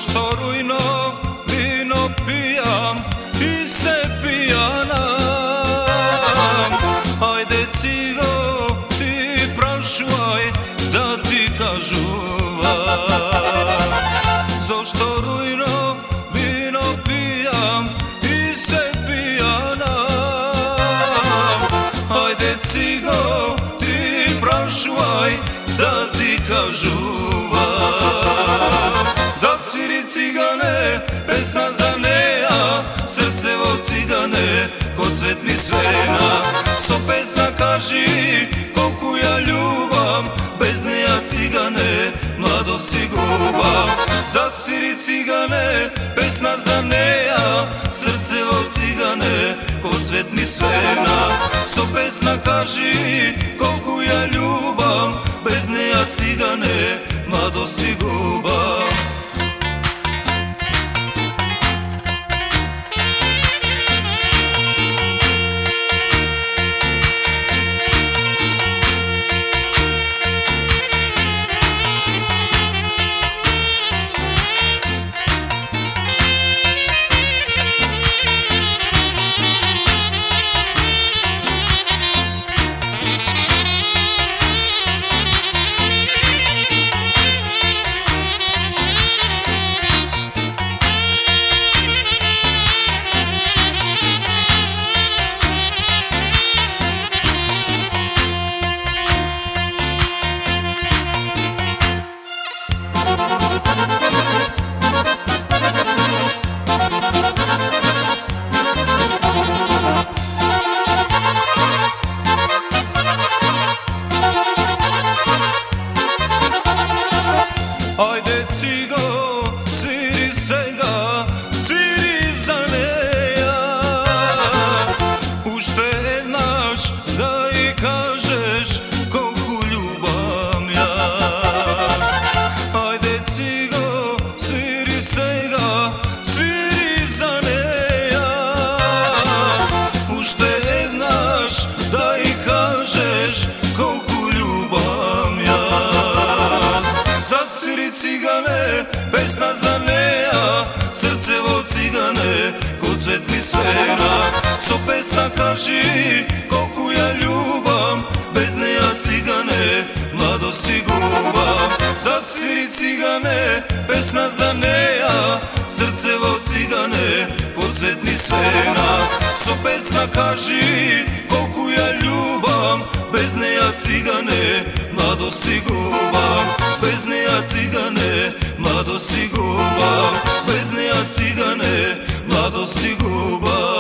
Зошто рујно вино пијам и се пијанам? Ајде циго ти прашувај да ти кажувам. Зошто рујно вино пијам и се пијанам? Ајде циго ти прашувај да ти кажувам. Засвири цигане, песна за неја, срцево цигане, ко цвет ми свена. Со песна кажи колку ја љубам, без неја цигане, младо си губам. Засвири цигане, песна за неја, срцево цигане, ко цвет ми свена. Со песна кажи колку ја љубам, без неја цигане, младо си губам. Ајде циго, свири сега, свири за неја. Уште еднаш да и кажеш колку љубам јас. Ајде циго, свири сега, свири за неја. Уште еднаш да и кажеш колку љубам јас. Засвири цигане, песна за неја, срцево цигане, ко цвет ми свена. Со песна кажи колку ја љубам, без неја цигане, младо си губам. Засвири цигане, песна за неја, срцево цигане, ко цвет ми свена. Со песна кажи колку ја љубам, без неја цигане, младо си губам. Без неја цигане, младо си губам. Без неја цигане, младо си губам.